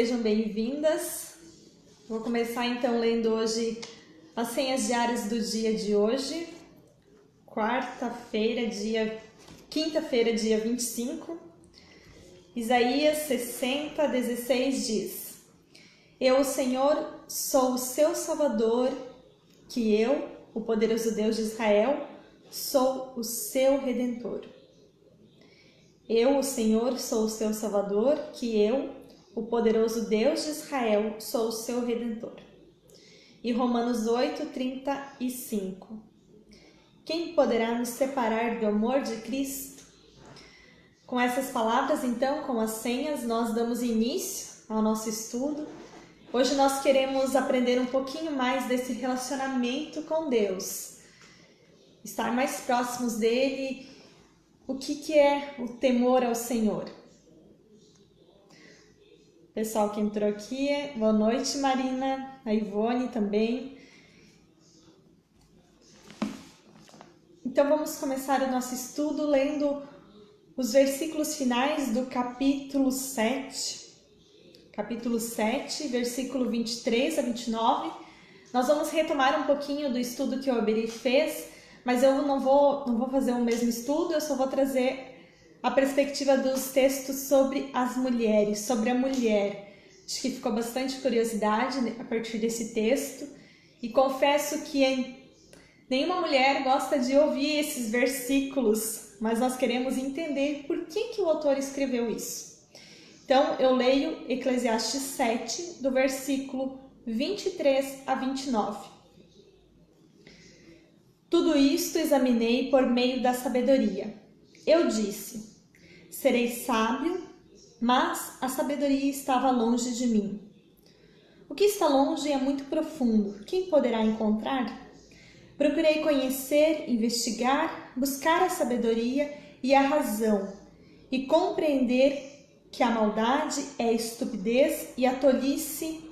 sejam bem-vindas. Vou começar então lendo hoje as senhas diárias do dia de hoje, quinta-feira, dia 25. Isaías 60, 16 diz: Eu, o Senhor, sou o seu Salvador, que eu, o poderoso Deus de Israel, sou o seu Redentor. Eu, o Senhor, sou o seu Salvador, que eu, o poderoso Deus de Israel, sou o seu Redentor. E Romanos 8, 35. Quem poderá nos separar do amor de Cristo? Com essas palavras, então, com as senhas, nós damos início ao nosso estudo. Hoje nós queremos aprender um pouquinho mais desse relacionamento com Deus, estar mais próximos dele. O que é o temor ao Senhor? Pessoal que entrou aqui, boa noite, Marina, a Ivone também. Então vamos começar o nosso estudo lendo os versículos finais do capítulo 7, versículo 23 a 29. Nós vamos retomar um pouquinho do estudo que o Oberi fez, mas eu não vou fazer o mesmo estudo, eu só vou trazer a perspectiva dos textos sobre as mulheres, sobre a mulher. Acho que ficou bastante curiosidade a partir desse texto, e confesso que nenhuma mulher gosta de ouvir esses versículos, mas nós queremos entender por que o autor escreveu isso. Então, eu leio Eclesiastes 7, do versículo 23 a 29. Tudo isto examinei por meio da sabedoria. Eu disse: serei sábio, mas a sabedoria estava longe de mim. O que está longe é muito profundo. Quem poderá encontrar? Procurei conhecer, investigar, buscar a sabedoria e a razão, e compreender que a maldade é estupidez e a tolice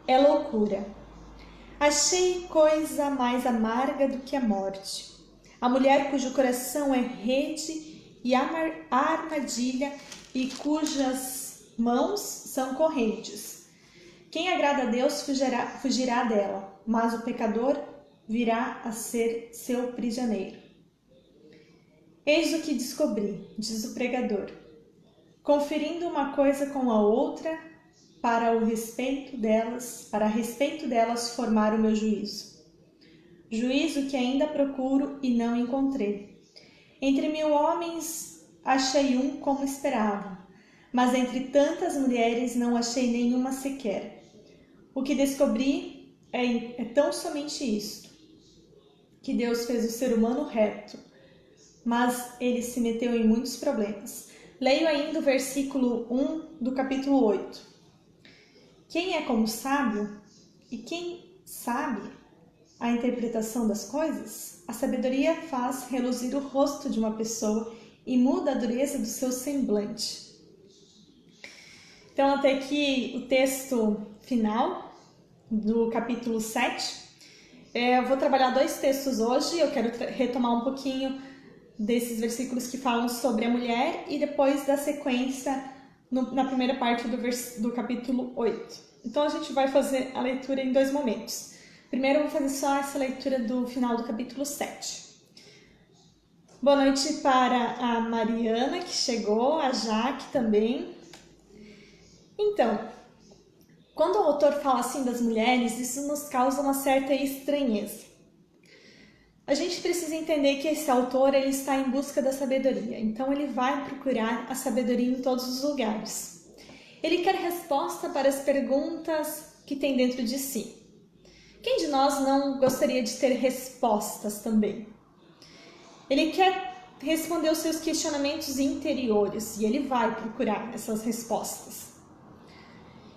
é loucura. Achei coisa mais amarga do que a morte, a mulher cujo coração é rede e armadilha e cujas mãos são correntes. Quem agrada a Deus fugirá dela, mas o pecador virá a ser seu prisioneiro. Eis o que descobri, diz o pregador, conferindo uma coisa com a outra, para a respeito delas formar o meu juízo. Juízo que ainda procuro e não encontrei. Entre 1000 homens achei um como esperava, mas entre tantas mulheres não achei nenhuma sequer. O que descobri é tão somente isto, que Deus fez o ser humano reto, mas ele se meteu em muitos problemas. Leio ainda o versículo 1 do capítulo 8. Quem é como sábio? E quem sabe a interpretação das coisas? A sabedoria faz reluzir o rosto de uma pessoa e muda a dureza do seu semblante. Então, até aqui o texto final do capítulo 7. Eu vou trabalhar 2 textos hoje. Eu quero retomar um pouquinho desses versículos que falam sobre a mulher e depois da sequência na primeira parte do capítulo 8. Então, a gente vai fazer a leitura em 2 momentos. Primeiro, eu vou fazer só essa leitura do final do capítulo 7. Boa noite para a Mariana, que chegou, a Jaque também. Então, quando o autor fala assim das mulheres, isso nos causa uma certa estranheza. A gente precisa entender que esse autor ele está em busca da sabedoria, então ele vai procurar a sabedoria em todos os lugares. Ele quer resposta para as perguntas que tem dentro de si. Quem de nós não gostaria de ter respostas também? Ele quer responder os seus questionamentos interiores e ele vai procurar essas respostas.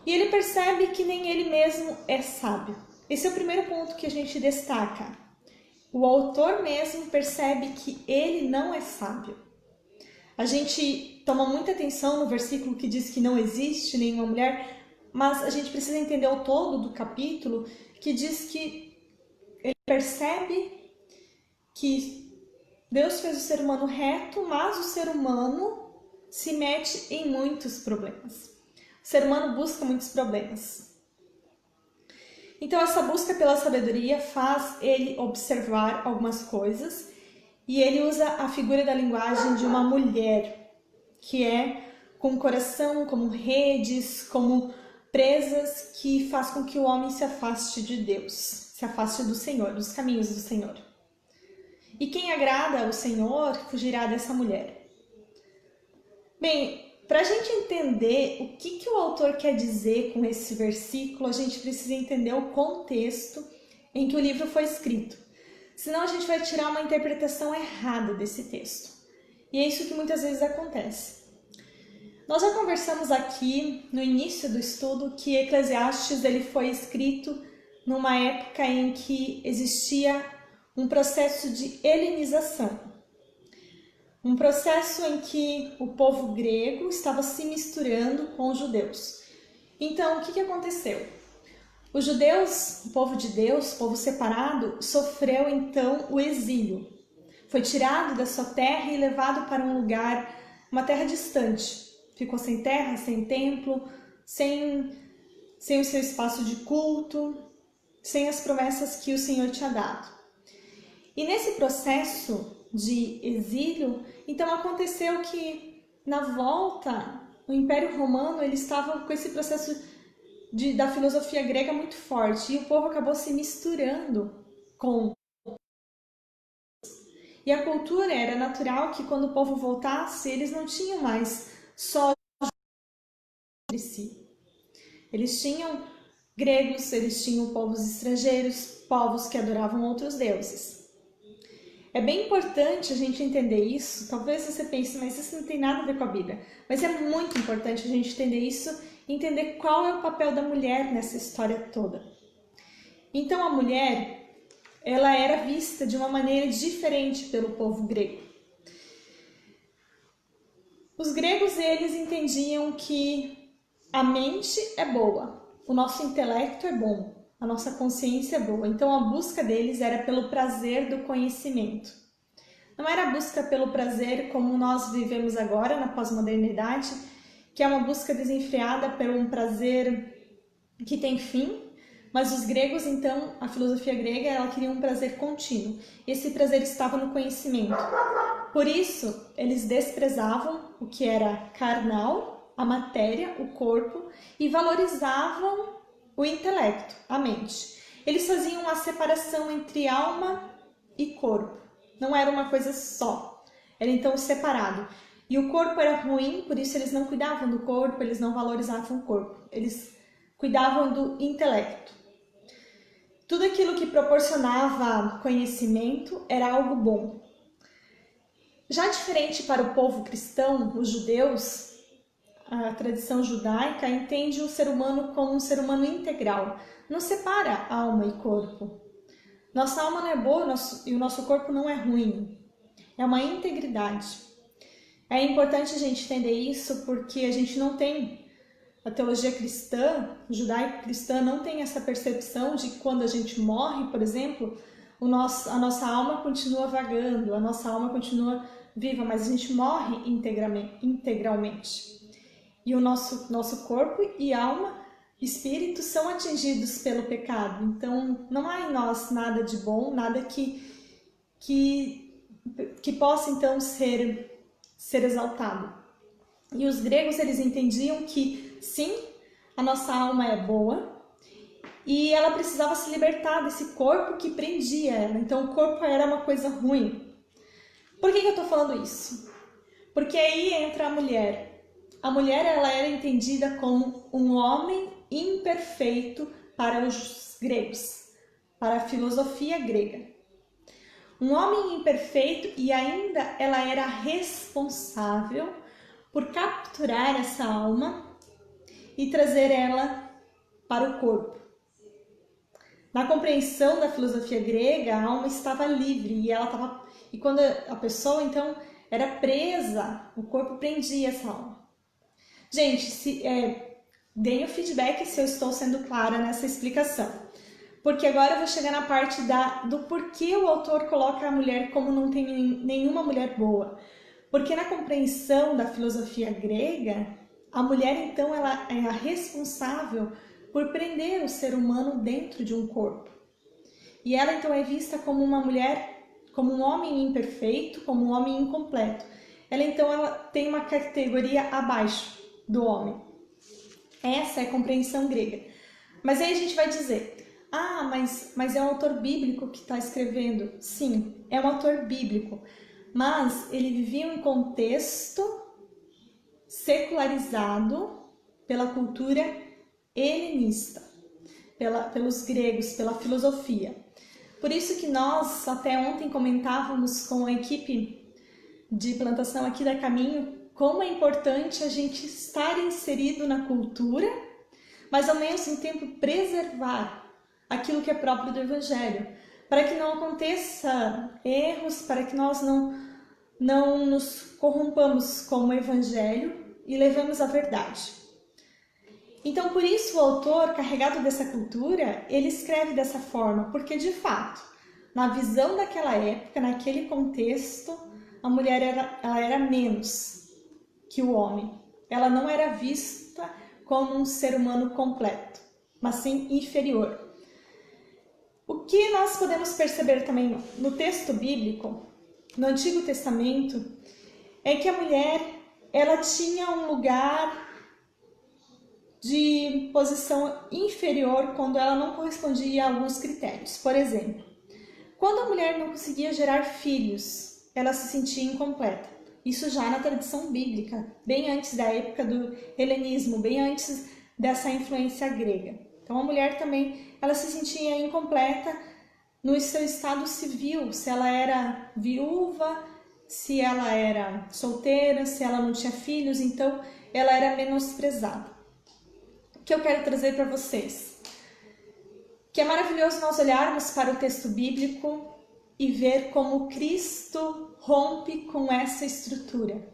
E ele percebe que nem ele mesmo é sábio. Esse é o primeiro ponto que a gente destaca. O autor mesmo percebe que ele não é sábio. A gente toma muita atenção no versículo que diz que não existe nenhuma mulher, mas a gente precisa entender o todo do capítulo, que diz que ele percebe que Deus fez o ser humano reto, mas o ser humano se mete em muitos problemas. o ser humano busca muitos problemas. Então essa busca pela sabedoria faz ele observar algumas coisas e ele usa a figura da linguagem de uma mulher, que é com o coração como redes, como presas, que faz com que o homem se afaste de Deus, se afaste do Senhor, dos caminhos do Senhor. E quem agrada ao Senhor fugirá dessa mulher. Bem, para a gente entender o que o autor quer dizer com esse versículo, a gente precisa entender o contexto em que o livro foi escrito. Senão a gente vai tirar uma interpretação errada desse texto. E é isso que muitas vezes acontece. Nós já conversamos aqui no início do estudo que Eclesiastes ele foi escrito numa época em que existia um processo de helenização. Um processo em que o povo grego estava se misturando com os judeus. Então, o que aconteceu? Os judeus, o povo de Deus, o povo separado, sofreu então o exílio. Foi tirado da sua terra e levado para um lugar, uma terra distante. Ficou sem terra, sem templo, sem o seu espaço de culto, sem as promessas que o Senhor tinha dado. E nesse processo de exílio, então aconteceu que na volta, o Império Romano ele estava com esse processo da filosofia grega muito forte e o povo acabou se misturando com. E a cultura era natural que quando o povo voltasse, eles não tinham mais só de si. Eles tinham gregos, eles tinham povos estrangeiros, povos que adoravam outros deuses. É bem importante a gente entender isso. Talvez você pense, mas isso não tem nada a ver com a Bíblia. Mas é muito importante a gente entender isso e entender qual é o papel da mulher nessa história toda. Então a mulher, ela era vista de uma maneira diferente pelo povo grego. Os gregos, eles entendiam que a mente é boa, o nosso intelecto é bom, a nossa consciência é boa. Então a busca deles era pelo prazer do conhecimento. Não era a busca pelo prazer como nós vivemos agora na pós-modernidade, que é uma busca desenfreada por um prazer que tem fim, mas os gregos, então, a filosofia grega, ela queria um prazer contínuo. Esse prazer estava no conhecimento. Por isso, eles desprezavam o que era carnal, a matéria, o corpo, e valorizavam o intelecto, a mente. Eles faziam uma separação entre alma e corpo. Não era uma coisa só. Era então separado. E o corpo era ruim, por isso eles não cuidavam do corpo, eles não valorizavam o corpo. Eles cuidavam do intelecto. Tudo aquilo que proporcionava conhecimento era algo bom. Já diferente para o povo cristão, os judeus, a tradição judaica entende o ser humano como um ser humano integral. Não separa alma e corpo. Nossa alma não é boa e o nosso corpo não é ruim. É uma integridade. É importante a gente entender isso porque a gente não tem, a teologia cristã, judaico-cristã, não tem essa percepção de que quando a gente morre, por exemplo, a nossa alma continua vagando, a nossa alma continua viva, mas a gente morre integralmente. E o nosso corpo e alma, espírito, são atingidos pelo pecado. Então, não há em nós nada de bom, nada que possa, então, ser exaltado. E os gregos, eles entendiam que, sim, a nossa alma é boa e ela precisava se libertar desse corpo que prendia ela. Então, o corpo era uma coisa ruim. Por que eu estou falando isso? Porque aí entra a mulher. A mulher, ela era entendida como um homem imperfeito para os gregos, para a filosofia grega. Um homem imperfeito e ainda ela era responsável por capturar essa alma e trazer ela para o corpo. Na compreensão da filosofia grega, a alma estava livre e quando a pessoa então era presa, o corpo prendia essa alma. Gente, deem o feedback se eu estou sendo clara nessa explicação. Porque agora eu vou chegar na parte do porquê o autor coloca a mulher como não tem nenhuma mulher boa. Porque na compreensão da filosofia grega, A mulher, então, ela é a responsável por prender o ser humano dentro de um corpo. E ela, então, é vista como uma mulher, como um homem imperfeito, como um homem incompleto. Ela tem uma categoria abaixo do homem. Essa é a compreensão grega. Mas aí a gente vai dizer, mas é um autor bíblico que está escrevendo. Sim, é um autor bíblico, mas ele vivia em um contexto secularizado pela cultura helenista, pelos gregos, pela filosofia. Por isso que nós, até ontem, comentávamos com a equipe de plantação aqui da Caminho, como é importante a gente estar inserido na cultura, mas ao mesmo tempo preservar aquilo que é próprio do Evangelho, para que não aconteça erros, para que nós não nos corrompamos com o Evangelho e levemos a verdade. Então, por isso o autor, carregado dessa cultura, ele escreve dessa forma, porque de fato, na visão daquela época, naquele contexto, a mulher ela era menos que o homem. Ela não era vista como um ser humano completo, mas sim inferior. O que nós podemos perceber também no texto bíblico, no Antigo Testamento, é que a mulher ela tinha um lugar de posição inferior quando ela não correspondia a alguns critérios. Por exemplo, quando a mulher não conseguia gerar filhos, ela se sentia incompleta. Isso já na tradição bíblica, bem antes da época do helenismo, bem antes dessa influência grega. Então a mulher também, ela se sentia incompleta no seu estado civil, se ela era viúva, se ela era solteira, se ela não tinha filhos, então ela era menosprezada. O que eu quero trazer para vocês? Que é maravilhoso nós olharmos para o texto bíblico e ver como Cristo rompe com essa estrutura.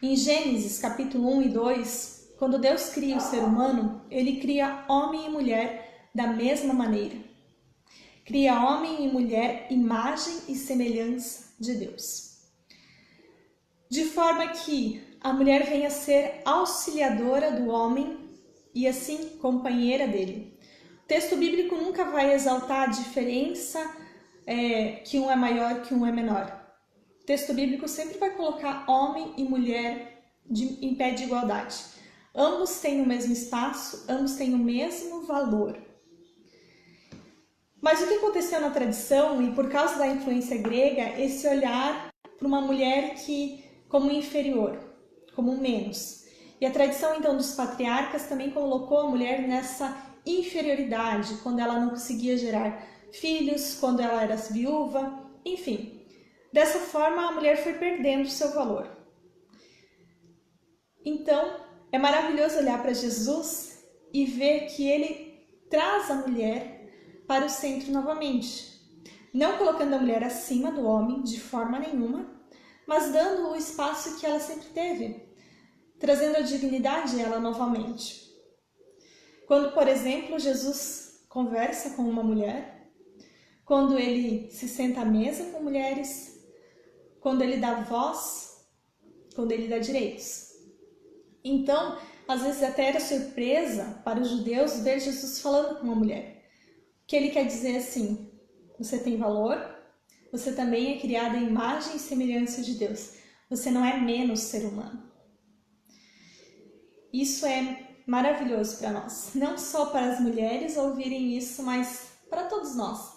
Em Gênesis capítulo 1 e 2, quando Deus cria o ser humano, ele cria homem e mulher da mesma maneira. Cria homem e mulher, imagem e semelhança de Deus. De forma que a mulher venha a ser auxiliadora do homem e assim companheira dele. O texto bíblico nunca vai exaltar a diferença que um é maior, que um é menor. O texto bíblico sempre vai colocar homem e mulher em pé de igualdade. Ambos têm o mesmo espaço, ambos têm o mesmo valor. Mas o que aconteceu na tradição, e por causa da influência grega, esse olhar para uma mulher como inferior, como menos. E a tradição então dos patriarcas também colocou a mulher nessa inferioridade, quando ela não conseguia gerar filhos, quando ela era viúva, enfim. Dessa forma a mulher foi perdendo seu valor. Então é maravilhoso olhar para Jesus e ver que ele traz a mulher para o centro novamente. Não colocando a mulher acima do homem de forma nenhuma, mas dando o espaço que ela sempre teve, trazendo a dignidade a ela novamente. Quando, por exemplo, Jesus conversa com uma mulher, quando ele se senta à mesa com mulheres, quando ele dá voz, quando ele dá direitos. Então, às vezes até era surpresa para os judeus ver Jesus falando com uma mulher. Que ele quer dizer assim, você tem valor, você também é criada em imagem e semelhança de Deus. Você não é menos ser humano. Isso é maravilhoso para nós. Não só para as mulheres ouvirem isso, mas para todos nós.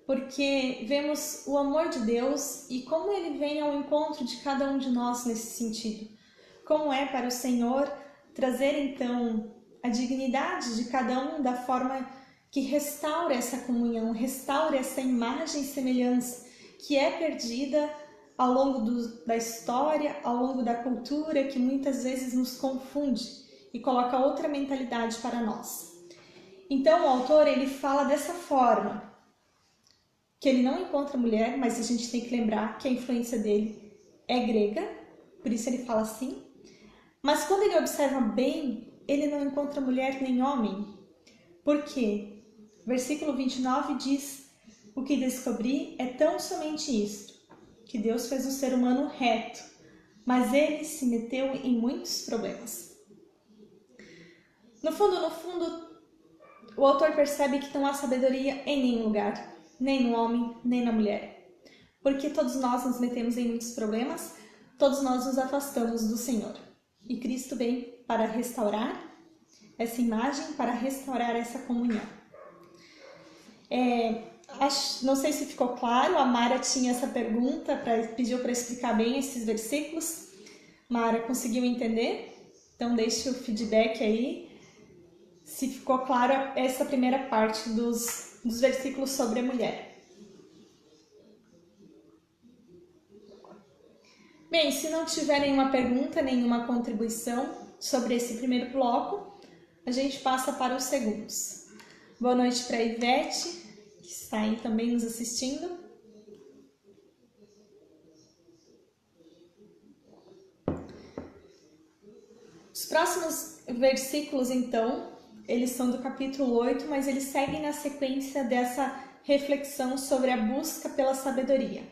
Porque vemos o amor de Deus e como ele vem ao encontro de cada um de nós nesse sentido. Como é para o Senhor trazer então a dignidade de cada um da forma que restaura essa comunhão, restaura essa imagem e semelhança que é perdida ao longo da história, ao longo da cultura, que muitas vezes nos confunde e coloca outra mentalidade para nós. Então o autor ele fala dessa forma, que ele não encontra mulher, mas a gente tem que lembrar que a influência dele é grega, por isso ele fala assim. Mas quando ele observa bem, ele não encontra mulher nem homem. Por quê? Versículo 29 diz, o que descobri é tão somente isto, que Deus fez o ser humano reto, mas ele se meteu em muitos problemas. No fundo, o autor percebe que não há sabedoria em nenhum lugar, nem no homem, nem na mulher. Porque todos nós nos metemos em muitos problemas, todos nós nos afastamos do Senhor. E Cristo vem para restaurar essa imagem, para restaurar essa comunhão. Não sei se ficou claro, a Mara tinha essa pergunta, pediu para explicar bem esses versículos. Mara, conseguiu entender? Então deixe o feedback aí, se ficou clara essa primeira parte dos versículos sobre a mulher. Bem, se não tiver nenhuma pergunta, nenhuma contribuição sobre esse primeiro bloco, a gente passa para os segundos. Boa noite para a Ivete, que está aí também nos assistindo. Os próximos versículos, então, eles são do capítulo 8, mas eles seguem na sequência dessa reflexão sobre a busca pela sabedoria.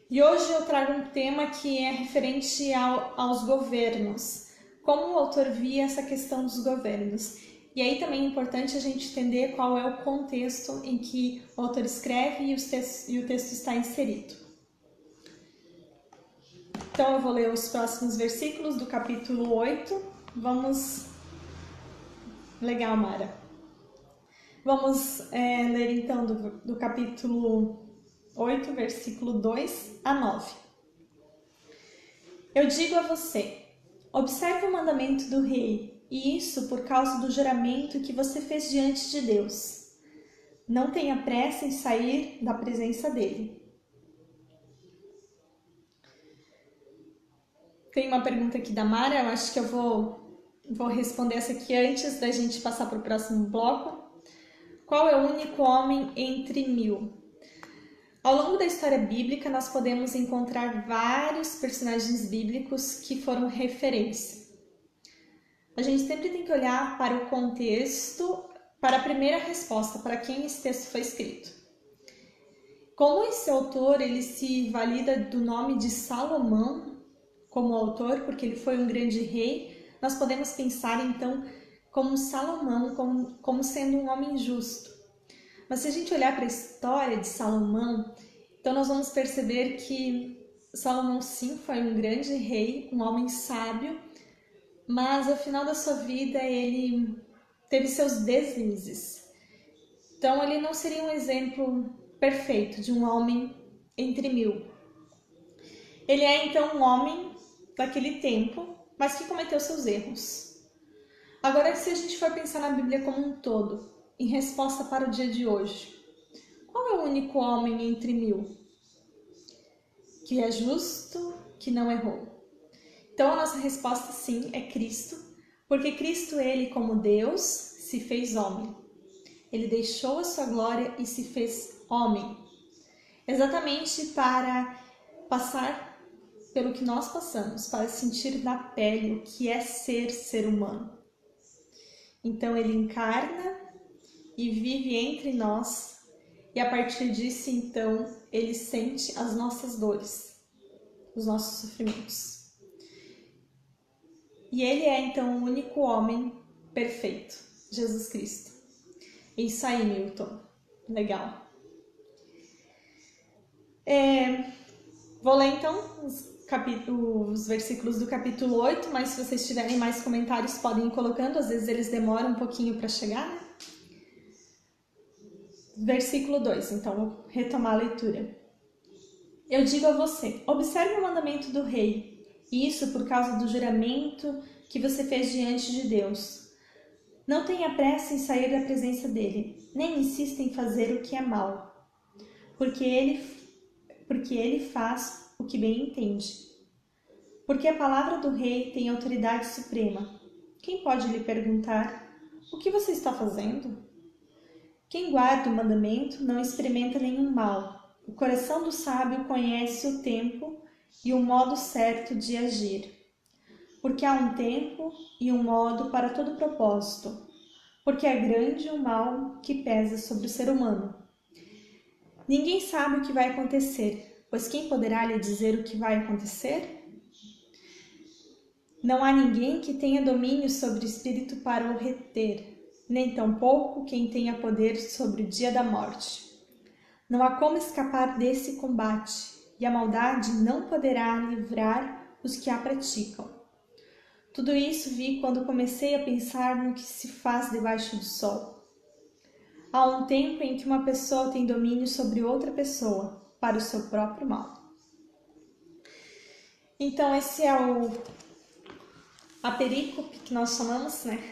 E hoje eu trago um tema que é referente aos governos, como o autor via essa questão dos governos. E aí também é importante a gente entender qual é o contexto em que o autor escreve e o texto está inserido. Então eu vou ler os próximos versículos do capítulo 8. Vamos... Legal, Mara. Vamos ler então do capítulo 8, versículo 2 a 9. Eu digo a você, observe o mandamento do rei, e isso por causa do juramento que você fez diante de Deus. Não tenha pressa em sair da presença dele. Tem uma pergunta aqui da Mara, eu acho que eu vou responder essa aqui antes da gente passar para o próximo bloco. Qual é o único homem entre 1000? Ao longo da história bíblica, nós podemos encontrar vários personagens bíblicos que foram referência. A gente sempre tem que olhar para o contexto, para a primeira resposta, para quem esse texto foi escrito. Como esse autor ele se valida do nome de Salomão como autor, porque ele foi um grande rei, nós podemos pensar então como Salomão, como sendo um homem justo. Mas se a gente olhar para a história de Salomão, então nós vamos perceber que Salomão sim foi um grande rei, um homem sábio, mas ao final da sua vida ele teve seus deslizes. Então ele não seria um exemplo perfeito de um homem entre 1000. Ele é então um homem daquele tempo, mas que cometeu seus erros. Agora, se a gente for pensar na Bíblia como um todo, em resposta para o dia de hoje, qual é o único homem entre 1000 que é justo, que não errou? Então a nossa resposta sim é Cristo, porque Cristo, ele como Deus, se fez homem. Ele deixou a sua glória e se fez homem, exatamente para passar pelo que nós passamos, para sentir na pele o que é ser humano. Então ele encarna e vive entre nós, e a partir disso, então, ele sente as nossas dores, os nossos sofrimentos. E ele é, então, o único homem perfeito, Jesus Cristo. Isso aí, Milton. Legal. Vou ler, então, os versículos do capítulo 8, mas se vocês tiverem mais comentários, podem ir colocando, às vezes eles demoram um pouquinho para chegar, né? Versículo 2, então vou retomar a leitura. Eu digo a você, observe o mandamento do rei, isso por causa do juramento que você fez diante de Deus. Não tenha pressa em sair da presença dele, nem insista em fazer o que é mal, porque ele faz o que bem entende. Porque a palavra do rei tem autoridade suprema. Quem pode lhe perguntar, o que você está fazendo? Quem guarda o mandamento não experimenta nenhum mal. O coração do sábio conhece o tempo e o modo certo de agir. Porque há um tempo e um modo para todo propósito. Porque é grande o mal que pesa sobre o ser humano. Ninguém sabe o que vai acontecer, pois quem poderá lhe dizer o que vai acontecer? Não há ninguém que tenha domínio sobre o espírito para o reter, nem tampouco quem tenha poder sobre o dia da morte. Não há como escapar desse combate, e a maldade não poderá livrar os que a praticam. Tudo isso vi quando comecei a pensar no que se faz debaixo do sol. Há um tempo em que uma pessoa tem domínio sobre outra pessoa, para o seu próprio mal. Então esse é a perícope que nós chamamos, né,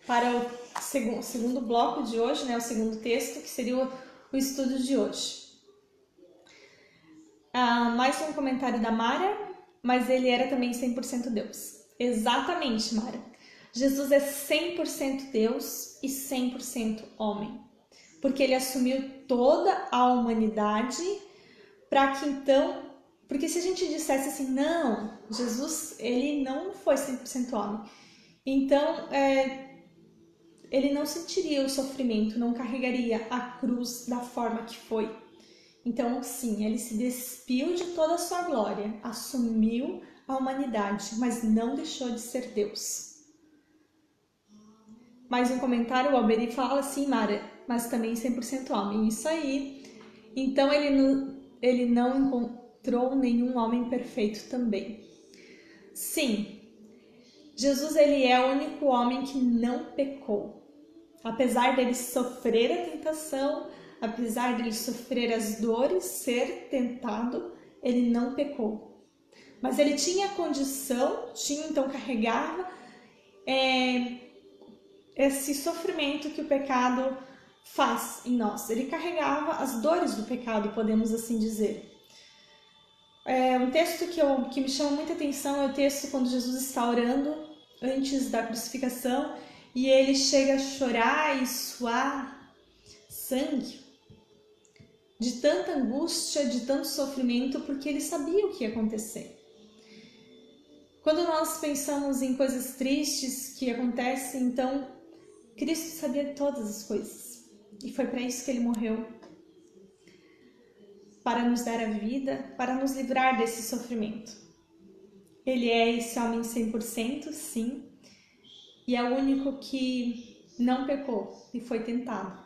para o segundo bloco de hoje, né, o segundo texto, que seria o estudo de hoje. Mais um comentário da Mara, mas ele era também 100% Deus. Exatamente, Mara. Jesus é 100% Deus e 100% homem, porque ele assumiu toda a humanidade para que então... Porque se a gente dissesse assim, não, Jesus, ele não foi 100% homem, então ele não sentiria o sofrimento, não carregaria a cruz da forma que foi. Então, sim, ele se despiu de toda a sua glória, assumiu a humanidade, mas não deixou de ser Deus. Mais um comentário, o Alberi fala assim, Mara, mas também 100% homem. Isso aí. Então, ele não encontrou nenhum homem perfeito também. Sim, Jesus ele é o único homem que não pecou. Apesar dele sofrer a tentação, apesar dele sofrer as dores, ser tentado, ele não pecou. Mas ele tinha condição, então carregava esse sofrimento que o pecado faz em nós. Ele carregava as dores do pecado, podemos assim dizer. Um texto que me chama muita atenção é o texto quando Jesus está orando antes da crucificação e ele chega a chorar e suar sangue de tanta angústia, de tanto sofrimento, porque ele sabia o que ia acontecer. Quando nós pensamos em coisas tristes que acontecem, então Cristo sabia de todas as coisas e foi para isso que ele morreu. Para nos dar a vida, para nos livrar desse sofrimento. Ele é esse homem 100%, sim, e é o único que não pecou e foi tentado.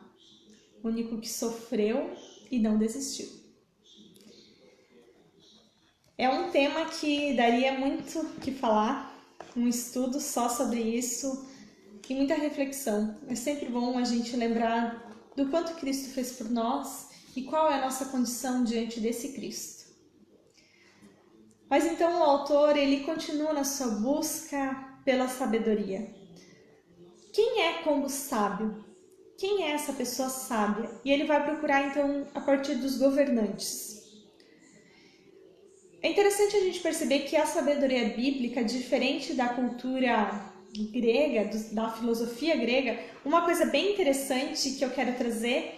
O único que sofreu e não desistiu. É um tema que daria muito o que falar, um estudo só sobre isso e muita reflexão. É sempre bom a gente lembrar do quanto Cristo fez por nós e qual é a nossa condição diante desse Cristo. Mas então o autor ele continua na sua busca pela sabedoria. Quem é como sábio? Quem é essa pessoa sábia? E ele vai procurar então a partir dos governantes. É interessante a gente perceber que a sabedoria bíblica, diferente da cultura grega, da filosofia grega, uma coisa bem interessante que eu quero trazer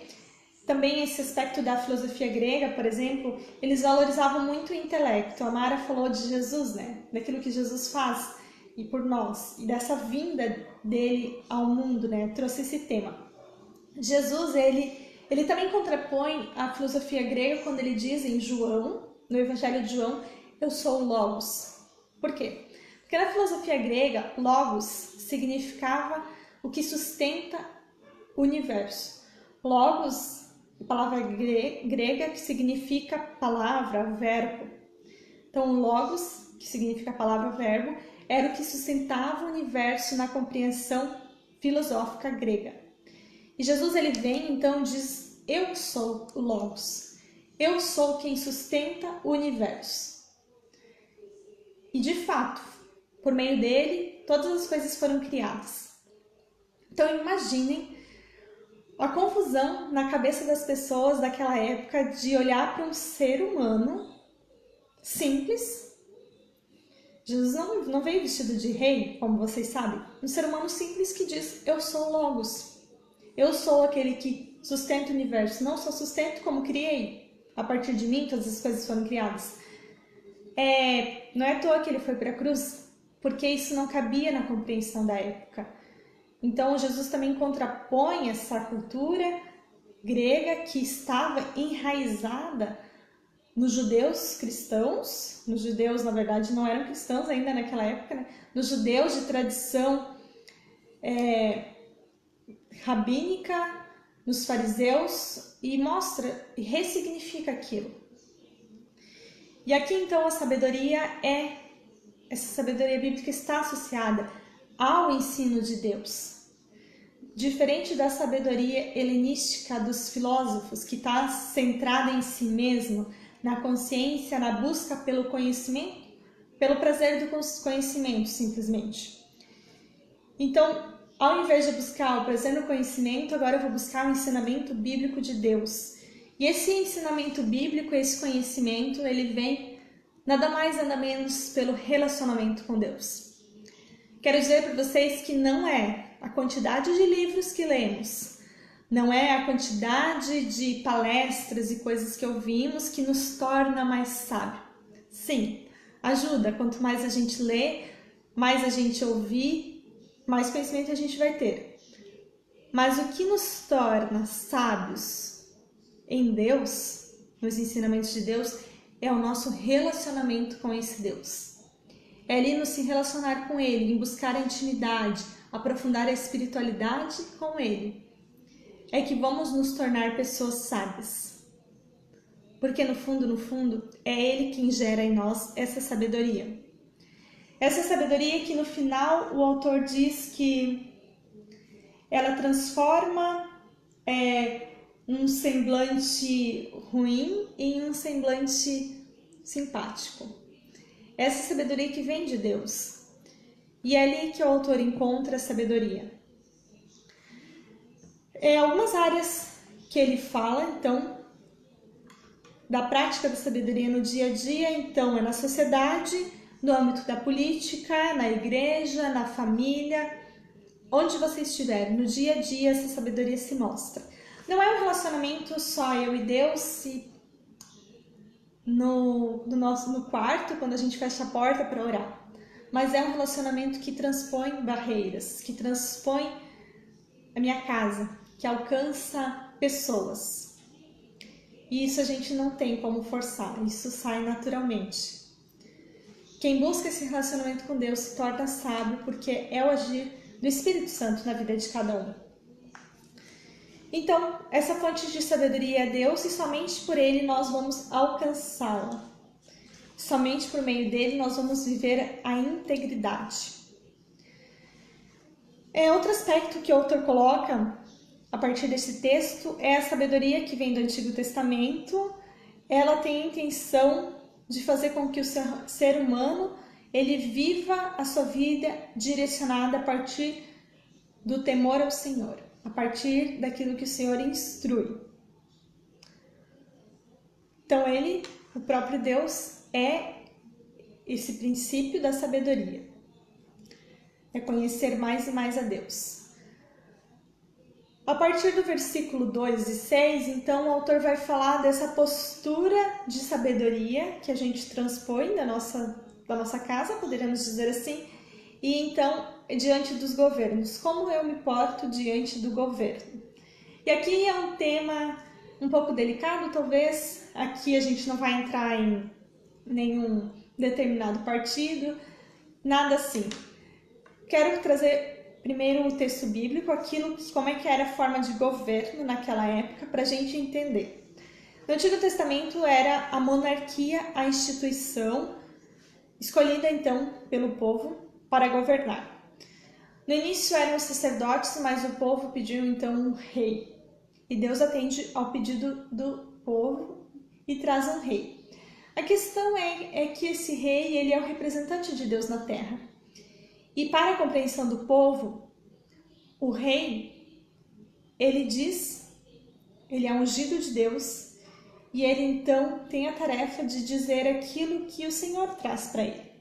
também esse aspecto da filosofia grega, por exemplo, eles valorizavam muito o intelecto. A Mara falou de Jesus, né? Daquilo que Jesus faz e por nós, e dessa vinda dele ao mundo, né? Trouxe esse tema. Jesus, ele também contrapõe a filosofia grega quando ele diz em João, no Evangelho de João, eu sou o Logos. Por quê? Porque na filosofia grega, Logos significava o que sustenta o universo. Logos, a palavra grega que significa palavra, verbo. Então, Logos, que significa palavra, verbo, era o que sustentava o universo na compreensão filosófica grega. E Jesus ele vem então diz, eu sou o Logos, eu sou quem sustenta o universo. E de fato, por meio dele, todas as coisas foram criadas. Então imaginem a confusão na cabeça das pessoas daquela época de olhar para um ser humano simples. Jesus não veio vestido de rei, como vocês sabem. Um ser humano simples que diz, eu sou o Logos. Eu sou aquele que sustenta o universo. Não só sustento como criei. A partir de mim todas as coisas foram criadas. Não é à toa que ele foi para a cruz, porque isso não cabia na compreensão da época. Então Jesus também contrapõe essa cultura grega que estava enraizada nos judeus cristãos, nos judeus, na verdade, não eram cristãos ainda naquela época, né? Nos judeus de tradição rabínica, nos fariseus, e mostra e ressignifica aquilo. E aqui então essa sabedoria bíblica está associada ao ensino de Deus. Diferente da sabedoria helenística dos filósofos, que está centrada em si mesmo, na consciência, na busca pelo conhecimento, pelo prazer do conhecimento, simplesmente. Então, ao invés de buscar o prazer no conhecimento, agora eu vou buscar o ensinamento bíblico de Deus. E esse ensinamento bíblico, esse conhecimento, ele vem nada mais, nada menos pelo relacionamento com Deus. Quero dizer para vocês que não é a quantidade de livros que lemos, não é a quantidade de palestras e coisas que ouvimos que nos torna mais sábio. Sim, ajuda. Quanto mais a gente lê, mais a gente ouvir, mais conhecimento a gente vai ter. Mas o que nos torna sábios em Deus, nos ensinamentos de Deus, é o nosso relacionamento com esse Deus. É ali no se relacionar com Ele, em buscar a intimidade, aprofundar a espiritualidade com Ele. É que vamos nos tornar pessoas sábias. Porque no fundo, é Ele quem gera em nós essa sabedoria. Essa sabedoria que no final o autor diz que ela transforma um semblante ruim em um semblante simpático. Essa sabedoria que vem de Deus. E é ali que o autor encontra a sabedoria. Algumas áreas que ele fala, então, da prática da sabedoria no dia a dia, então, é na sociedade, no âmbito da política, na igreja, na família, onde você estiver, no dia a dia essa sabedoria se mostra. Não é um relacionamento só eu e Deus no quarto, quando a gente fecha a porta para orar, mas é um relacionamento que transpõe barreiras, que transpõe a minha casa, que alcança pessoas. E isso a gente não tem como forçar, isso sai naturalmente. Quem busca esse relacionamento com Deus se torna sábio, porque é o agir do Espírito Santo na vida de cada um. Então, essa fonte de sabedoria é Deus, e somente por Ele nós vamos alcançá-la. Somente por meio dele nós vamos viver a integridade. Outro aspecto que o autor coloca a partir desse texto é a sabedoria que vem do Antigo Testamento. Ela tem a intenção de fazer com que o ser humano ele viva a sua vida direcionada a partir do temor ao Senhor, a partir daquilo que o Senhor instrui. Então o próprio Deus, é esse princípio da sabedoria. É conhecer mais e mais a Deus. A partir do versículo 2 e 6, então, o autor vai falar dessa postura de sabedoria que a gente transpõe da nossa casa, poderíamos dizer assim, e então, diante dos governos. Como eu me porto diante do governo? E aqui é um tema um pouco delicado, talvez. Aqui a gente não vai entrar em nenhum determinado partido, nada assim. Quero trazer primeiro o texto bíblico, como é que era a forma de governo naquela época, para a gente entender. No Antigo Testamento era a monarquia, a instituição escolhida então pelo povo para governar. No início eram os sacerdotes, mas o povo pediu então um rei. E Deus atende ao pedido do povo e traz um rei. A questão é que esse rei ele é o representante de Deus na terra. E para a compreensão do povo, o rei, ele é ungido de Deus, e ele então tem a tarefa de dizer aquilo que o Senhor traz para ele.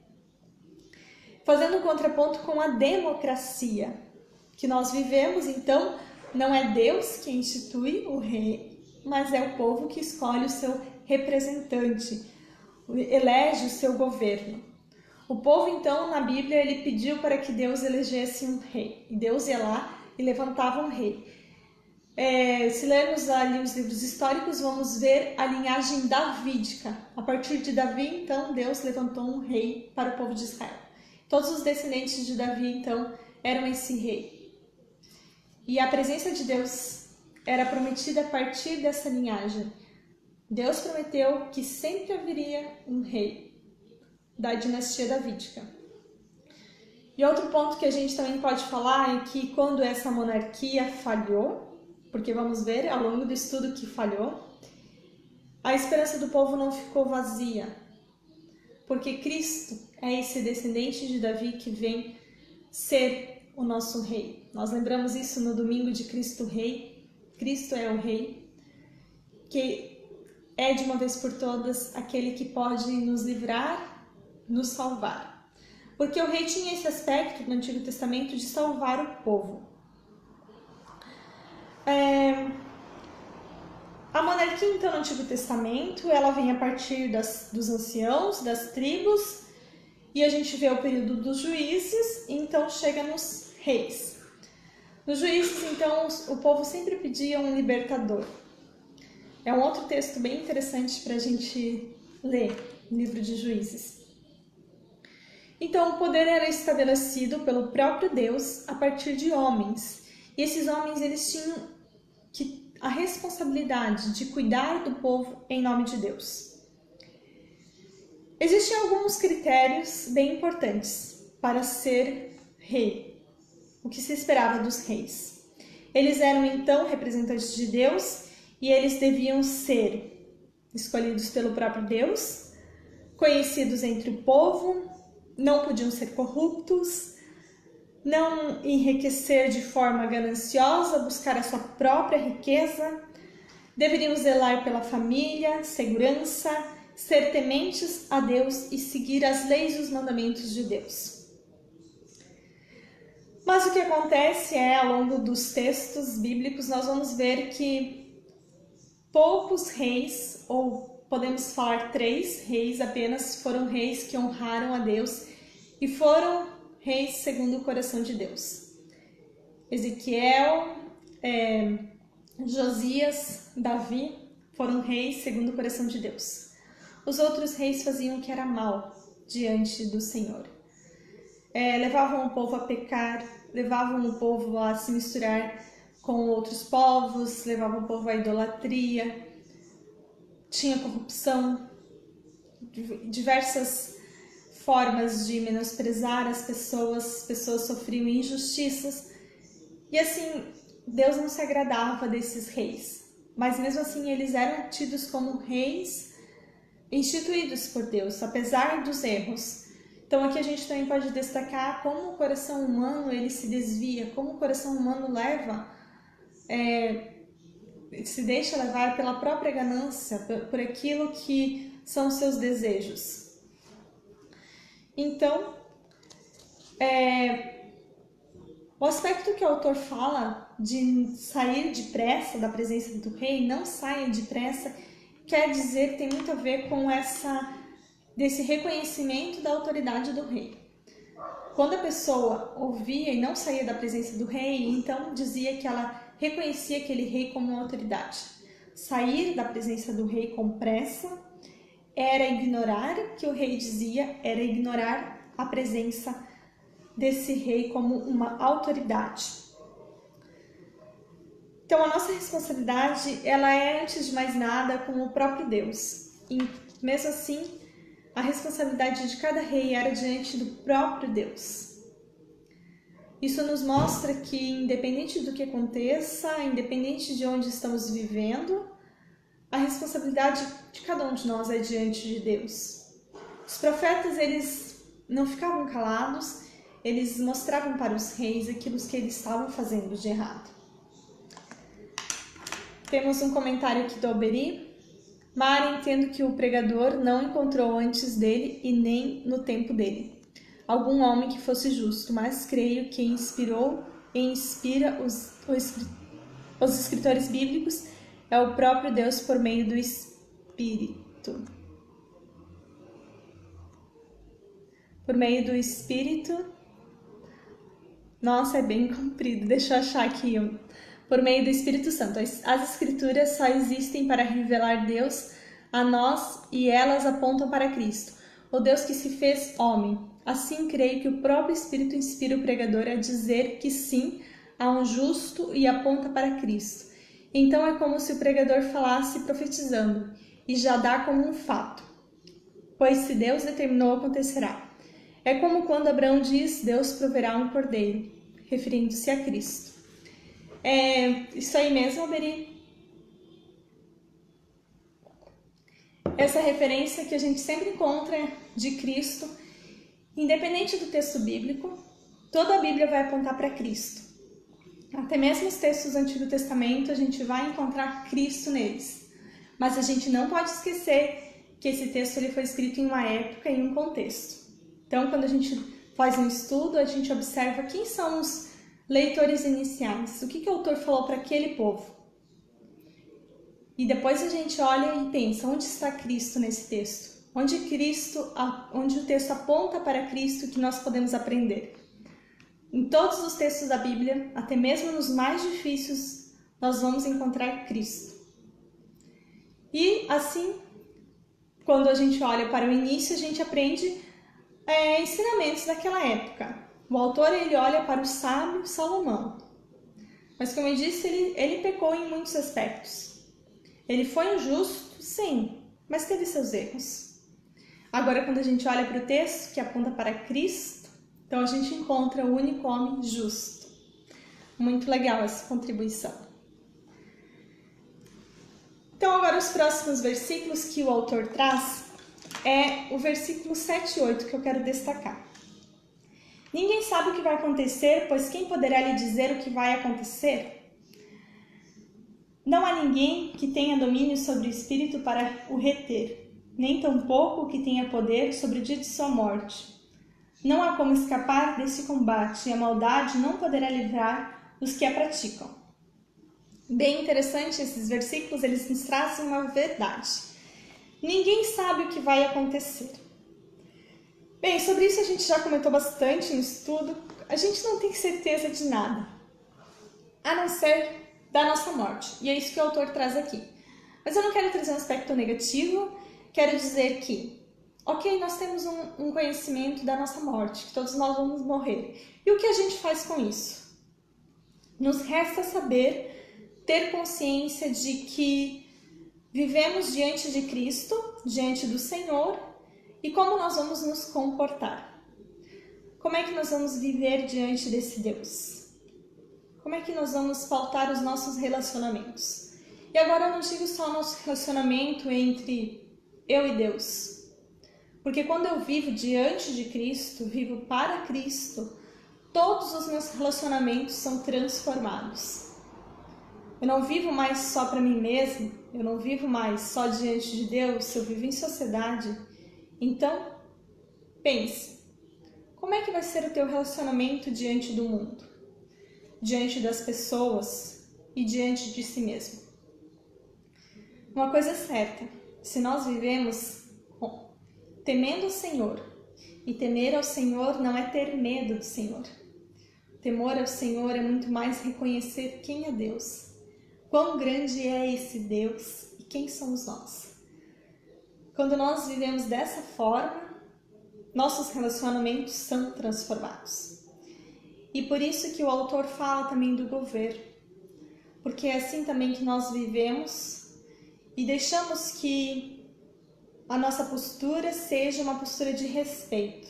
Fazendo um contraponto com a democracia que nós vivemos, então, não é Deus que institui o rei, mas é o povo que escolhe o seu representante, elege o seu governo. O povo, então, na Bíblia, ele pediu para que Deus elegesse um rei. E Deus ia lá e levantava um rei. Se lermos ali os livros históricos, vamos ver a linhagem davídica. A partir de Davi, então, Deus levantou um rei para o povo de Israel. Todos os descendentes de Davi, então, eram esse rei. E a presença de Deus era prometida a partir dessa linhagem. Deus prometeu que sempre haveria um rei da dinastia davídica. E outro ponto que a gente também pode falar é que quando essa monarquia falhou, porque vamos ver ao longo do estudo que falhou, a esperança do povo não ficou vazia, porque Cristo é esse descendente de Davi que vem ser o nosso rei. Nós lembramos isso no domingo de Cristo Rei. Cristo é o rei, que é de uma vez por todas aquele que pode nos livrar, nos salvar. Porque o rei tinha esse aspecto no Antigo Testamento de salvar o povo. A monarquia, então, no Antigo Testamento, ela vem a partir dos anciãos, das tribos, e a gente vê o período dos juízes, e então chega nos reis. Nos juízes, então, o povo sempre pedia um libertador. É um outro texto bem interessante para a gente ler, o livro de Juízes. Então, o poder era estabelecido pelo próprio Deus a partir de homens. E esses homens, eles tinham a responsabilidade de cuidar do povo em nome de Deus. Existem alguns critérios bem importantes para ser rei. O que se esperava dos reis? Eles eram, então, representantes de Deus e eles deviam ser escolhidos pelo próprio Deus, conhecidos entre o povo, não podiam ser corruptos, não enriquecer de forma gananciosa, buscar a sua própria riqueza, deveriam zelar pela família, segurança, ser tementes a Deus e seguir as leis e os mandamentos de Deus. Mas o que acontece ao longo dos textos bíblicos, nós vamos ver que poucos reis, ou podemos falar 3 reis apenas, foram reis que honraram a Deus e foram reis segundo o coração de Deus. Ezequiel, Josias, Davi foram reis segundo o coração de Deus. Os outros reis faziam o que era mal diante do Senhor. Levavam o povo a pecar, levavam o povo a se misturar com outros povos, levavam o povo à idolatria, tinha corrupção, diversas formas de menosprezar as pessoas sofriam injustiças, e assim, Deus não se agradava desses reis, mas mesmo assim eles eram tidos como reis instituídos por Deus, apesar dos erros. Então aqui a gente também pode destacar como o coração humano ele se desvia, como o coração humano se deixa levar pela própria ganância, por aquilo que são seus desejos. Então, o aspecto que o autor fala de sair depressa da presença do rei, não saia depressa, quer dizer, tem muito a ver com desse reconhecimento da autoridade do rei. Quando a pessoa ouvia e não saía da presença do rei, então dizia que ela reconhecia aquele rei como uma autoridade. Sair da presença do rei com pressa era ignorar o que o rei dizia, era ignorar a presença desse rei como uma autoridade. Então a nossa responsabilidade, ela é antes de mais nada com o próprio Deus. E mesmo assim, a responsabilidade de cada rei era diante do próprio Deus. Isso nos mostra que, independente do que aconteça, independente de onde estamos vivendo, a responsabilidade de cada um de nós é diante de Deus. Os profetas, eles não ficavam calados, eles mostravam para os reis aquilo que eles estavam fazendo de errado. Temos um comentário aqui do Alberi. Mara, entendo que o pregador não encontrou antes dele e nem no tempo dele algum homem que fosse justo, mas creio que inspirou e inspira os escritores bíblicos é o próprio Deus por meio do Espírito. Por meio do Espírito. Nossa, é bem comprido. Deixa eu achar aqui por meio do Espírito Santo. As Escrituras só existem para revelar Deus a nós e elas apontam para Cristo, o Deus que se fez homem. Assim, creio que o próprio Espírito inspira o pregador a dizer que sim a um justo e aponta para Cristo. Então é como se o pregador falasse profetizando e já dá como um fato, pois se Deus determinou, acontecerá. É como quando Abraão diz: Deus proverá um cordeiro, referindo-se a Cristo. É isso aí mesmo, Beri? Essa referência que a gente sempre encontra de Cristo, independente do texto bíblico, toda a Bíblia vai apontar para Cristo. Até mesmo os textos do Antigo Testamento, a gente vai encontrar Cristo neles. Mas a gente não pode esquecer que esse texto ele foi escrito em uma época e em um contexto. Então, quando a gente faz um estudo, a gente observa quem são os leitores iniciais, o que o autor falou para aquele povo. E depois a gente olha e pensa, onde está Cristo nesse texto? Onde o texto aponta para Cristo que nós podemos aprender? Em todos os textos da Bíblia, até mesmo nos mais difíceis, nós vamos encontrar Cristo. E assim, quando a gente olha para o início, a gente aprende ensinamentos daquela época. O autor ele olha para o sábio Salomão. Mas como eu disse, ele pecou em muitos aspectos. Ele foi injusto, sim, mas teve seus erros. Agora, quando a gente olha para o texto que aponta para Cristo, então a gente encontra o único homem justo. Muito legal essa contribuição. Então, agora os próximos versículos que o autor traz é o versículo 7 e 8 que eu quero destacar. Ninguém sabe o que vai acontecer, pois quem poderá lhe dizer o que vai acontecer? Não há ninguém que tenha domínio sobre o espírito para o reter, nem tampouco que tenha poder sobre o dia de sua morte. Não há como escapar desse combate, e a maldade não poderá livrar os que a praticam. Bem interessante esses versículos, eles nos trazem uma verdade. Ninguém sabe o que vai acontecer. Bem, sobre isso a gente já comentou bastante no estudo. A gente não tem certeza de nada, a não ser da nossa morte. E é isso que o autor traz aqui. Mas eu não quero trazer um aspecto negativo, quero dizer que, ok, nós temos um conhecimento da nossa morte, que todos nós vamos morrer. E o que a gente faz com isso? Nos resta saber, ter consciência de que vivemos diante de Cristo, diante do Senhor, e como nós vamos nos comportar. Como é que nós vamos viver diante desse Deus? Como é que nós vamos pautar os nossos relacionamentos? E agora eu não digo só o nosso relacionamento entre eu e Deus. Porque quando eu vivo diante de Cristo, vivo para Cristo, todos os meus relacionamentos são transformados. Eu não vivo mais só para mim mesmo, eu não vivo mais só diante de Deus, eu vivo em sociedade. Então, pense, como é que vai ser o teu relacionamento diante do mundo? Diante das pessoas e diante de si mesmo. Uma coisa é certa, se nós vivemos temendo o Senhor, e temer ao Senhor não é ter medo do Senhor. Temor ao Senhor é muito mais reconhecer quem é Deus, quão grande é esse Deus e quem somos nós. Quando nós vivemos dessa forma, nossos relacionamentos são transformados. E por isso que o autor fala também do governo, porque é assim também que nós vivemos e deixamos que a nossa postura seja uma postura de respeito.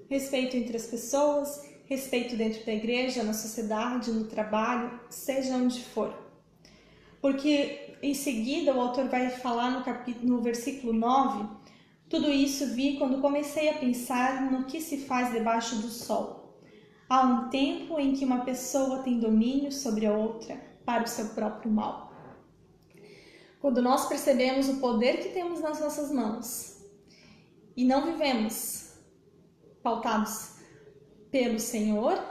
Respeito entre as pessoas, respeito dentro da igreja, na sociedade, no trabalho, seja onde for. Porque em seguida o autor vai falar no versículo 9, tudo isso vi quando comecei a pensar no que se faz debaixo do sol. Há um tempo em que uma pessoa tem domínio sobre a outra para o seu próprio mal. Quando nós percebemos o poder que temos nas nossas mãos e não vivemos pautados pelo Senhor,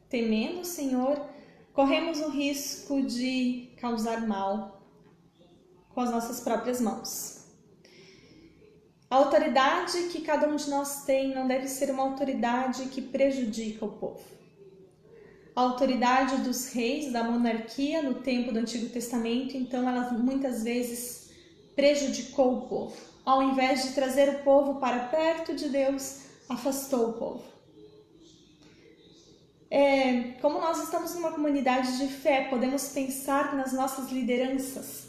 temendo o Senhor, corremos o risco de causar mal com as nossas próprias mãos. A autoridade que cada um de nós tem não deve ser uma autoridade que prejudica o povo. a autoridade dos reis, da monarquia no tempo do Antigo Testamento, então ela muitas vezes prejudicou o povo. Ao invés de trazer o povo para perto de Deus, afastou o povo. Como nós estamos numa comunidade de fé, podemos pensar nas nossas lideranças.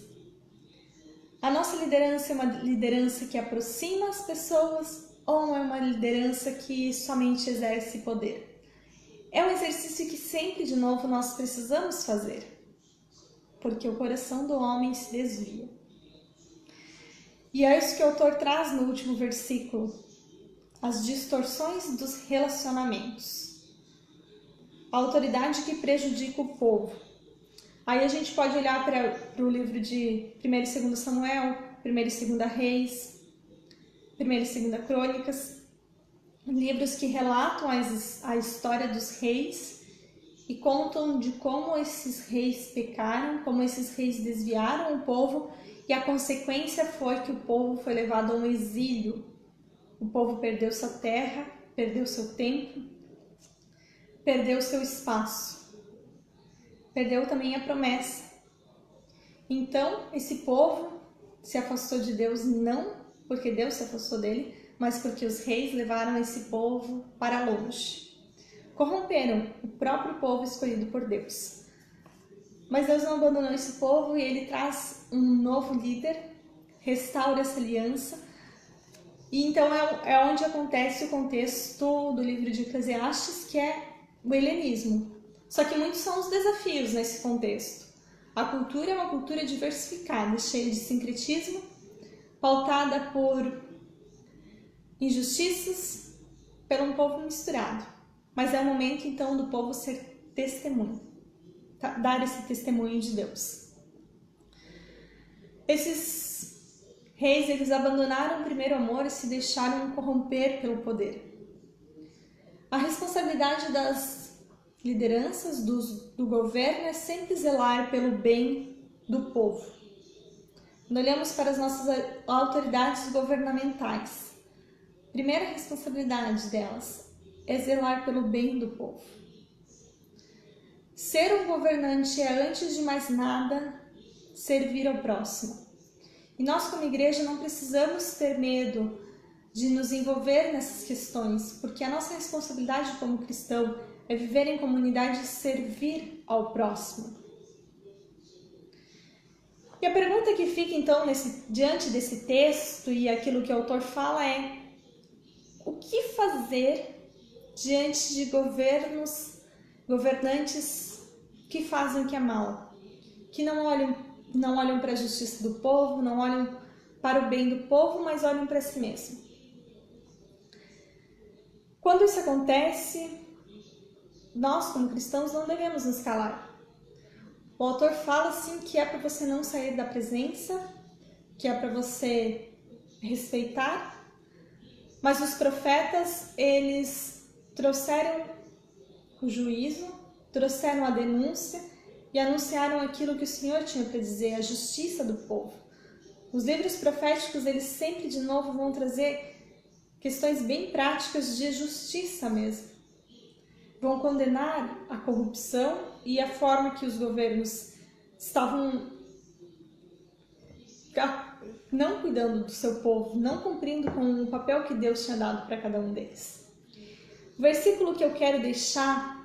A nossa liderança é uma liderança que aproxima as pessoas ou é uma liderança que somente exerce poder? É um exercício que sempre, de novo, nós precisamos fazer, porque o coração do homem se desvia. E é isso que o autor traz no último versículo, as distorções dos relacionamentos. A autoridade que prejudica o povo. Aí a gente pode olhar para o livro de 1 e 2 Samuel, 1 e 2 Reis, 1 e 2 Crônicas, livros que relatam a história dos reis e contam de como esses reis pecaram, como esses reis desviaram o povo e a consequência foi que o povo foi levado a um exílio. O povo perdeu sua terra, perdeu seu tempo, perdeu seu espaço, perdeu também a promessa. Então, esse povo se afastou de Deus não porque Deus se afastou dele, mas porque os reis levaram esse povo para longe. Corromperam o próprio povo escolhido por Deus. Mas Deus não abandonou esse povo e ele traz um novo líder, restaura essa aliança. E então é onde acontece o contexto do livro de Eclesiastes, que é o helenismo. Só que muitos são os desafios nesse contexto. A cultura é uma cultura diversificada, cheia de sincretismo, pautada por injustiças, pelo um povo misturado. Mas é o momento então do povo ser testemunho, dar esse testemunho de Deus. Esses reis, eles abandonaram o primeiro amor e se deixaram corromper pelo poder. A responsabilidade das lideranças, do governo, é sempre zelar pelo bem do povo. Quando olhamos para as nossas autoridades governamentais, a primeira responsabilidade delas é zelar pelo bem do povo. Ser um governante é, antes de mais nada, servir ao próximo. E nós, como igreja, não precisamos ter medo de nos envolver nessas questões, porque a nossa responsabilidade como cristão é viver em comunidade e servir ao próximo. E a pergunta que fica então diante desse texto e aquilo que o autor fala é: o que fazer diante de governantes que fazem o que é mal, que não olham para a justiça do povo, não olham para o bem do povo, mas olham para si mesmo? Quando isso acontece, nós como cristãos não devemos nos calar. O autor fala assim que é para você não sair da presença, que é para você respeitar, mas os profetas, eles trouxeram o juízo, trouxeram a denúncia e anunciaram aquilo que o Senhor tinha para dizer, a justiça do povo. Os livros proféticos, eles sempre de novo vão trazer questões bem práticas de justiça mesmo. Vão condenar a corrupção e a forma que os governos estavam não cuidando do seu povo, não cumprindo com o papel que Deus tinha dado para cada um deles. O versículo que eu quero deixar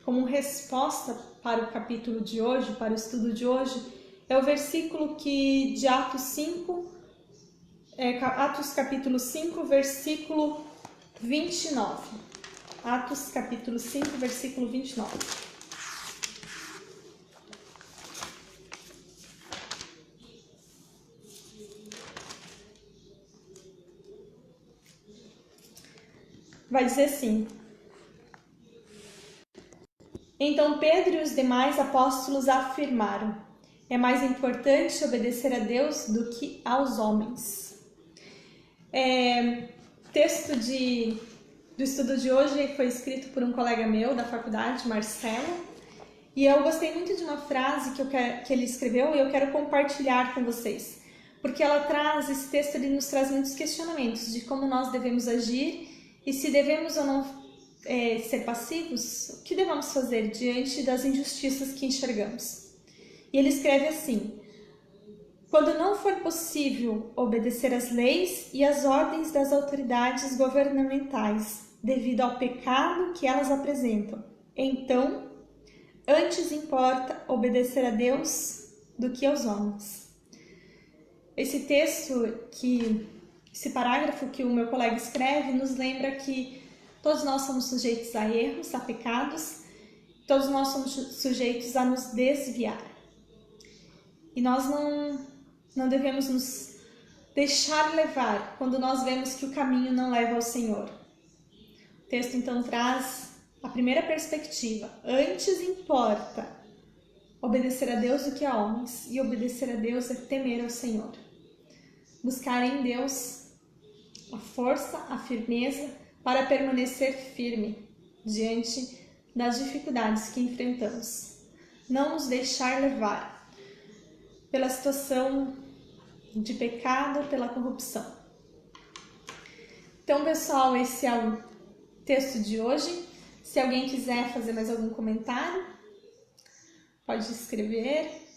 como resposta para o capítulo de hoje, para o estudo de hoje, é o versículo de Atos 5, Atos capítulo 5, versículo 29. Atos capítulo 5, versículo 29. Vai dizer assim: então Pedro e os demais apóstolos afirmaram: é mais importante obedecer a Deus do que aos homens. Texto do estudo de hoje foi escrito por um colega meu da faculdade, Marcelo, e eu gostei muito de uma frase que ele escreveu e eu quero compartilhar com vocês, porque esse texto ele nos traz muitos questionamentos de como nós devemos agir e se devemos ou não ser passivos, o que devemos fazer diante das injustiças que enxergamos? E ele escreve assim: quando não for possível obedecer às leis e às ordens das autoridades governamentais devido ao pecado que elas apresentam, então, antes importa obedecer a Deus do que aos homens. Esse esse parágrafo que o meu colega escreve nos lembra que todos nós somos sujeitos a erros, a pecados, todos nós somos sujeitos a nos desviar. E nós não devemos nos deixar levar quando nós vemos que o caminho não leva ao Senhor. O texto então traz a primeira perspectiva: antes importa obedecer a Deus do que a homens, e obedecer a Deus é temer ao Senhor. Buscar em Deus a força, a firmeza para permanecer firme diante das dificuldades que enfrentamos. Não nos deixar levar pela situação de pecado, pela corrupção. Então, pessoal, esse é o texto de hoje. Se alguém quiser fazer mais algum comentário, pode escrever.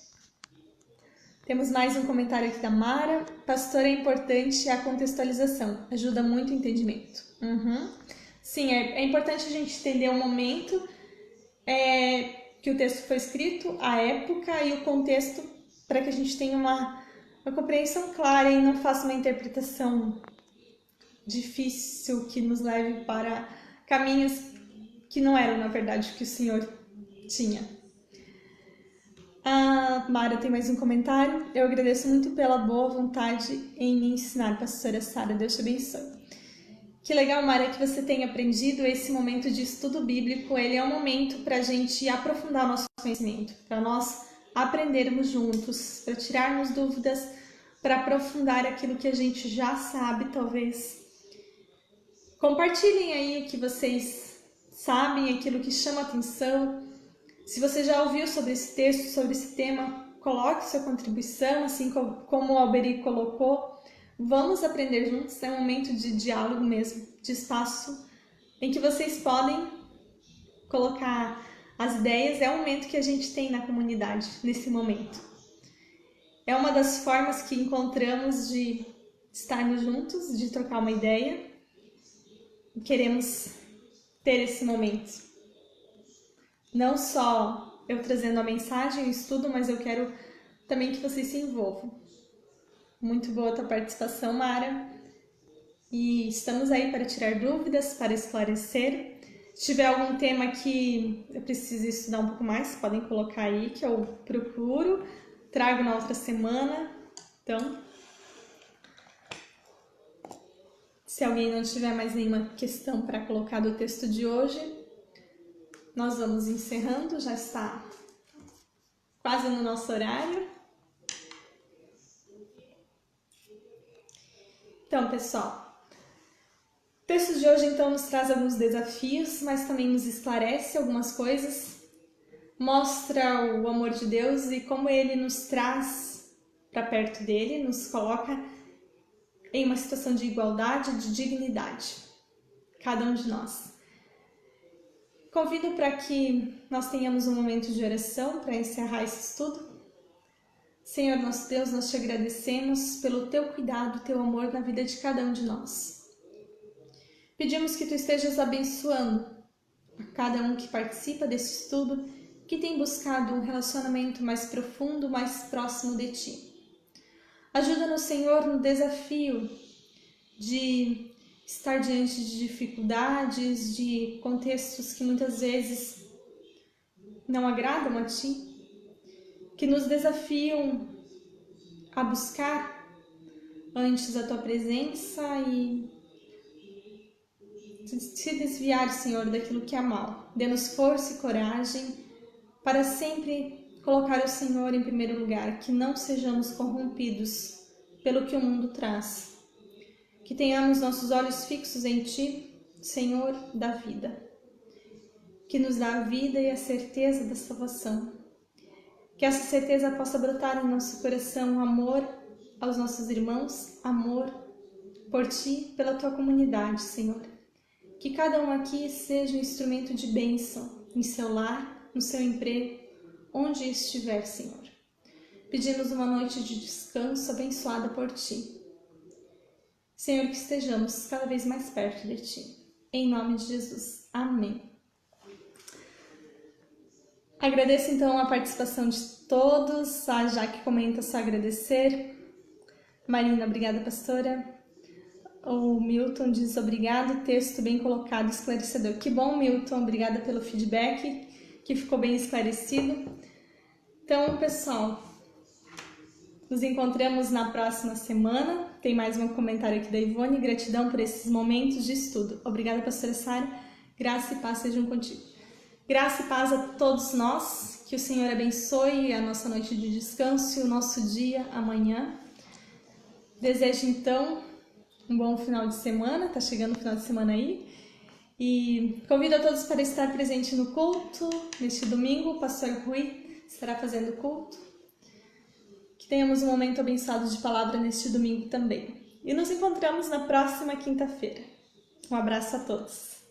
Temos mais um comentário aqui da Mara. Pastor, é importante a contextualização. Ajuda muito o entendimento. Sim, é importante a gente entender o momento que o texto foi escrito, a época e o contexto, para que a gente tenha uma compreensão clara e não faça uma interpretação difícil que nos leve para caminhos que não eram, na verdade, o que o Senhor tinha. A Mara tem mais um comentário. Eu agradeço muito pela boa vontade em me ensinar, pastora Sara. Deus te abençoe. Que legal, Mara, que você tenha aprendido. Esse momento de estudo bíblico. Ele é um momento para a gente aprofundar o nosso conhecimento, para nós aprendermos juntos, para tirarmos dúvidas, para aprofundar aquilo que a gente já sabe, talvez. Compartilhem aí o que vocês sabem, aquilo que chama atenção. Se você já ouviu sobre esse texto, sobre esse tema, coloque sua contribuição, assim como o Alberi colocou. Vamos aprender juntos, é um momento de diálogo mesmo, de espaço em que vocês podem colocar as ideias. É o momento que a gente tem na comunidade, nesse momento. É uma das formas que encontramos de estarmos juntos, de trocar uma ideia. Queremos ter esse momento. Não só eu trazendo a mensagem, o estudo, mas eu quero também que vocês se envolvam. Muito boa a tua participação, Mara. E estamos aí para tirar dúvidas, para esclarecer. Se tiver algum tema que eu precise estudar um pouco mais, podem colocar aí que eu procuro, trago na outra semana. Então, se alguém não tiver mais nenhuma questão para colocar do texto de hoje, nós vamos encerrando, já está quase no nosso horário. Então, pessoal, o texto de hoje então nos traz alguns desafios, mas também nos esclarece algumas coisas, mostra o amor de Deus e como Ele nos traz para perto dele, nos coloca em uma situação de igualdade, de dignidade, cada um de nós. Convido para que nós tenhamos um momento de oração para encerrar esse estudo. Senhor nosso Deus, nós te agradecemos pelo teu cuidado, teu amor na vida de cada um de nós. Pedimos que tu estejas abençoando a cada um que participa desse estudo, que tem buscado um relacionamento mais profundo, mais próximo de ti. Ajuda-nos, Senhor, no desafio de estar diante de dificuldades, de contextos que muitas vezes não agradam a ti, que nos desafiam a buscar antes a tua presença e se desviar, Senhor, daquilo que é mal. Dê-nos força e coragem para sempre colocar o Senhor em primeiro lugar, que não sejamos corrompidos pelo que o mundo traz. Que tenhamos nossos olhos fixos em Ti, Senhor da vida, que nos dá a vida e a certeza da salvação. Que essa certeza possa brotar em nosso coração amor aos nossos irmãos, amor por Ti, pela Tua comunidade, Senhor. Que cada um aqui seja um instrumento de bênção em seu lar, no seu emprego, onde estiver, Senhor. Pedimos uma noite de descanso abençoada por Ti. Senhor, que estejamos cada vez mais perto de Ti. Em nome de Jesus. Amém. Agradeço então a participação de todos. A Jaque comenta só agradecer. Marina, obrigada, pastora. O Milton diz obrigado, texto bem colocado, esclarecedor. Que bom, Milton, obrigada pelo feedback, que ficou bem esclarecido. Então, pessoal, nos encontramos na próxima semana. Tem mais um comentário aqui da Ivone. Gratidão por esses momentos de estudo. Obrigada, pastora Sara. Graça e paz sejam contigo. Graça e paz a todos nós. Que o Senhor abençoe a nossa noite de descanso e o nosso dia amanhã. Desejo, então, um bom final de semana. Tá chegando o final de semana aí. E convido a todos para estar presente no culto. Neste domingo, o pastor Rui estará fazendo culto. Que tenhamos um momento abençoado de palavra neste domingo também. E nos encontramos na próxima quinta-feira. Um abraço a todos.